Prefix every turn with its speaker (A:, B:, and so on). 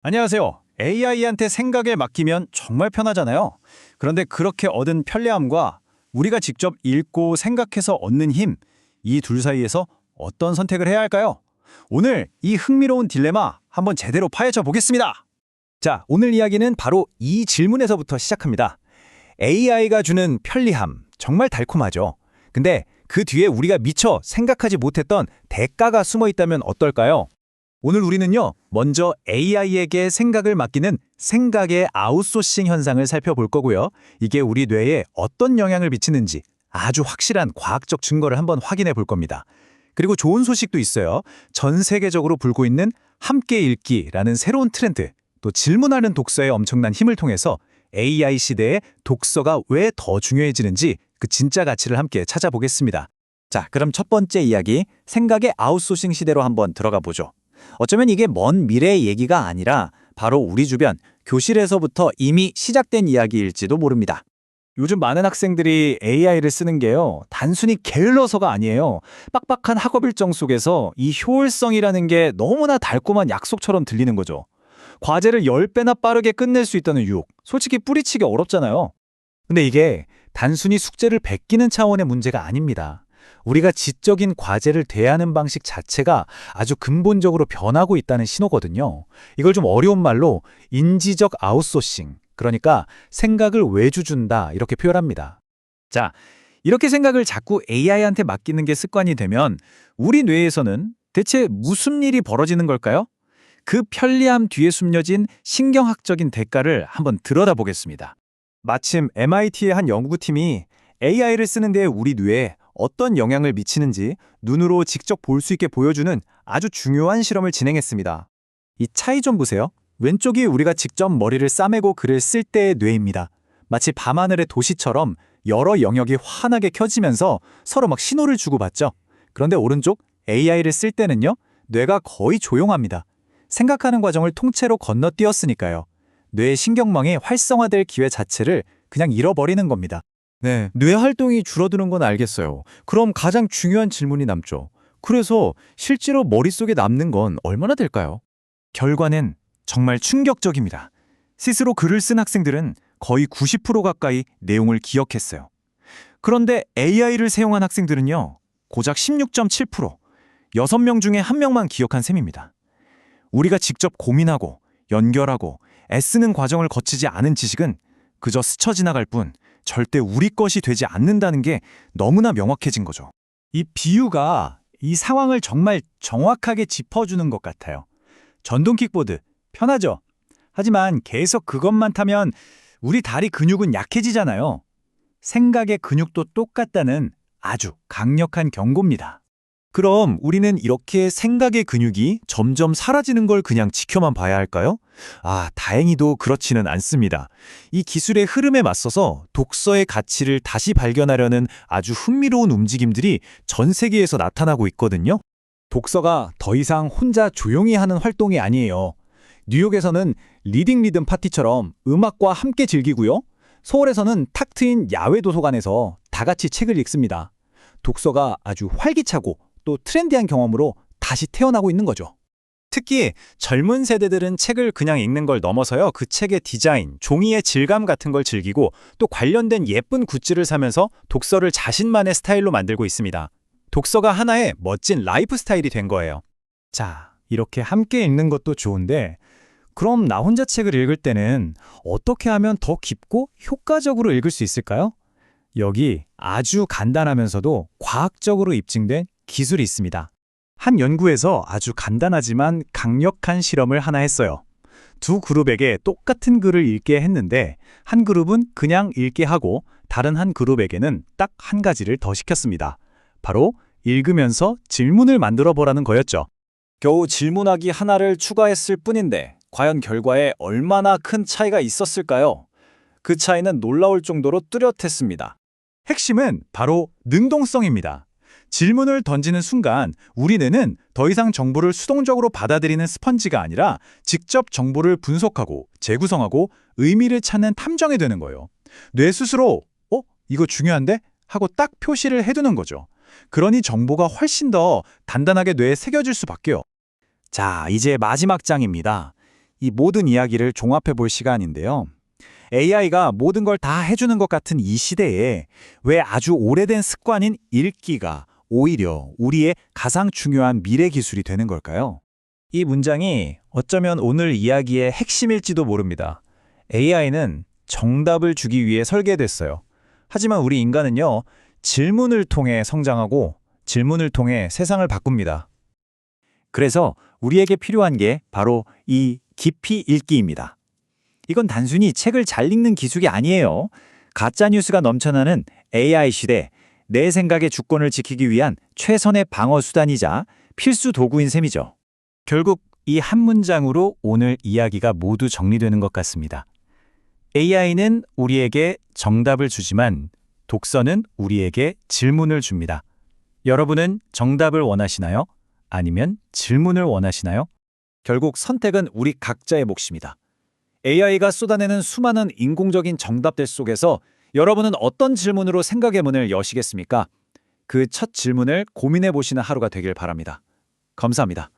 A: 안녕하세요. AI한테 생각을 맡기면 정말 편하잖아요. 그런데 그렇게 얻은 편리함과 우리가 직접 읽고 생각해서 얻는 힘, 이 둘 사이에서 어떤 선택을 해야 할까요? 오늘 이 흥미로운 딜레마 한번 제대로 파헤쳐 보겠습니다.
B: 자, 오늘 이야기는 바로 이 질문에서부터 시작합니다. AI가 주는 편리함, 정말 달콤하죠. 근데 그 뒤에 우리가 미처 생각하지 못했던 대가가 숨어 있다면 어떨까요? 오늘 우리는요, 먼저 AI에게 생각을 맡기는 생각의 아웃소싱 현상을 살펴볼 거고요. 이게 우리 뇌에 어떤 영향을 미치는지 아주 확실한 과학적 증거를 한번 확인해 볼 겁니다. 그리고 좋은 소식도 있어요. 전 세계적으로 불고 있는 함께 읽기라는 새로운 트렌드, 또 질문하는 독서의 엄청난 힘을 통해서 AI 시대에 독서가 왜 더 중요해지는지 그 진짜 가치를 함께 찾아보겠습니다. 자, 그럼 첫 번째 이야기, 생각의 아웃소싱 시대로 한번 들어가 보죠. 어쩌면 이게 먼 미래의 얘기가 아니라 바로 우리 주변, 교실에서부터 이미 시작된 이야기일지도 모릅니다. 요즘 많은 학생들이 AI를 쓰는 게요, 단순히 게을러서가 아니에요. 빡빡한 학업 일정 속에서 이 효율성이라는 게 너무나 달콤한 약속처럼 들리는 거죠. 과제를 10배나 빠르게 끝낼 수 있다는 유혹, 솔직히 뿌리치기 어렵잖아요. 근데 이게 단순히 숙제를 베끼는 차원의 문제가 아닙니다. 우리가 지적인 과제를 대하는 방식 자체가 아주 근본적으로 변하고 있다는 신호거든요. 이걸 좀 어려운 말로 인지적 아웃소싱, 그러니까 생각을 외주준다 이렇게 표현합니다. 자, 이렇게 생각을 자꾸 AI한테 맡기는 게 습관이 되면 우리 뇌에서는 대체 무슨 일이 벌어지는 걸까요? 그 편리함 뒤에 숨겨진 신경학적인 대가를 한번 들여다보겠습니다. 마침 MIT의 한 연구팀이 AI를 쓰는 데 우리 뇌에 어떤 영향을 미치는지 눈으로 직접 볼 수 있게 보여주는 아주 중요한 실험을 진행했습니다. 이 차이 좀 보세요. 왼쪽이 우리가 직접 머리를 싸매고 글을 쓸 때의 뇌입니다. 마치 밤하늘의 도시처럼 여러 영역이 환하게 켜지면서 서로 막 신호를 주고받죠. 그런데 오른쪽 AI를 쓸 때는요, 뇌가 거의 조용합니다. 생각하는 과정을 통째로 건너뛰었으니까요. 뇌의 신경망이 활성화될 기회 자체를 그냥 잃어버리는 겁니다. 네, 뇌 활동이 줄어드는 건 알겠어요. 그럼 가장 중요한 질문이 남죠. 그래서 실제로 머릿속에 남는 건 얼마나 될까요? 결과는 정말 충격적입니다. 스스로 글을 쓴 학생들은 거의 90% 가까이 내용을 기억했어요. 그런데 AI를 사용한 학생들은요, 고작 16.7%, 6명 중에 1명만 기억한 셈입니다. 우리가 직접 고민하고 연결하고 애쓰는 과정을 거치지 않은 지식은 그저 스쳐 지나갈 뿐 절대 우리 것이 되지 않는다는 게 너무나 명확해진 거죠. 이 비유가 이 상황을 정말 정확하게 짚어주는 것 같아요. 전동 킥보드, 편하죠? 하지만 계속 그것만 타면 우리 다리 근육은 약해지잖아요. 생각의 근육도 똑같다는 아주 강력한 경고입니다. 그럼 우리는 이렇게 생각의 근육이 점점 사라지는 걸 그냥 지켜만 봐야 할까요? 다행히도 그렇지는 않습니다. 이 기술의 흐름에 맞서서 독서의 가치를 다시 발견하려는 아주 흥미로운 움직임들이 전 세계에서 나타나고 있거든요. 독서가 더 이상 혼자 조용히 하는 활동이 아니에요. 뉴욕에서는 리딩 리듬 파티처럼 음악과 함께 즐기고요. 서울에서는 탁 트인 야외 도서관에서 다 같이 책을 읽습니다. 독서가 아주 활기차고 또 트렌디한 경험으로 다시 태어나고 있는 거죠. 특히 젊은 세대들은 책을 그냥 읽는 걸 넘어서요, 그 책의 디자인, 종이의 질감 같은 걸 즐기고 또 관련된 예쁜 굿즈를 사면서 독서를 자신만의 스타일로 만들고 있습니다. 독서가 하나의 멋진 라이프 스타일이 된 거예요. 자, 이렇게 함께 읽는 것도 좋은데 그럼 나 혼자 책을 읽을 때는 어떻게 하면 더 깊고 효과적으로 읽을 수 있을까요? 여기 아주 간단하면서도 과학적으로 입증된 기술이 있습니다. 한 연구에서 아주 간단하지만 강력한 실험을 하나 했어요. 두 그룹에게 똑같은 글을 읽게 했는데 한 그룹은 그냥 읽게 하고 다른 한 그룹에게는 딱 한 가지를 더 시켰습니다. 바로 읽으면서 질문을 만들어 보라는 거였죠. 겨우 질문하기 하나를 추가했을 뿐인데 과연 결과에 얼마나 큰 차이가 있었을까요? 그 차이는 놀라울 정도로 뚜렷했습니다. 핵심은 바로 능동성입니다. 질문을 던지는 순간 우리 뇌는 더 이상 정보를 수동적으로 받아들이는 스펀지가 아니라 직접 정보를 분석하고 재구성하고 의미를 찾는 탐정이 되는 거예요. 뇌 스스로 이거 중요한데? 하고 딱 표시를 해두는 거죠. 그러니 정보가 훨씬 더 단단하게 뇌에 새겨질 수밖에요. 자, 이제 마지막 장입니다.
A: 이 모든 이야기를 종합해 볼 시간인데요. AI가 모든 걸 다 해주는 것 같은 이 시대에 왜 아주 오래된 습관인 읽기가 오히려 우리의 가장 중요한 미래 기술이 되는 걸까요?
B: 이 문장이 어쩌면 오늘 이야기의 핵심일지도 모릅니다. AI는 정답을 주기 위해 설계됐어요. 하지만 우리 인간은요, 질문을 통해 성장하고 질문을 통해 세상을 바꿉니다.
A: 그래서 우리에게 필요한 게 바로 이 깊이 읽기입니다. 이건 단순히 책을 잘 읽는 기술이 아니에요. 가짜뉴스가 넘쳐나는 AI 시대, 내 생각의 주권을 지키기 위한 최선의 방어 수단이자 필수 도구인 셈이죠. 결국 이 한 문장으로 오늘 이야기가 모두 정리되는 것 같습니다. AI는 우리에게 정답을 주지만 독서는 우리에게 질문을 줍니다. 여러분은 정답을 원하시나요? 아니면 질문을 원하시나요? 결국 선택은 우리 각자의 몫입니다. AI가 쏟아내는 수많은 인공적인 정답들 속에서 여러분은 어떤 질문으로 생각의 문을 여시겠습니까? 그 첫 질문을 고민해 보시는 하루가 되길 바랍니다. 감사합니다.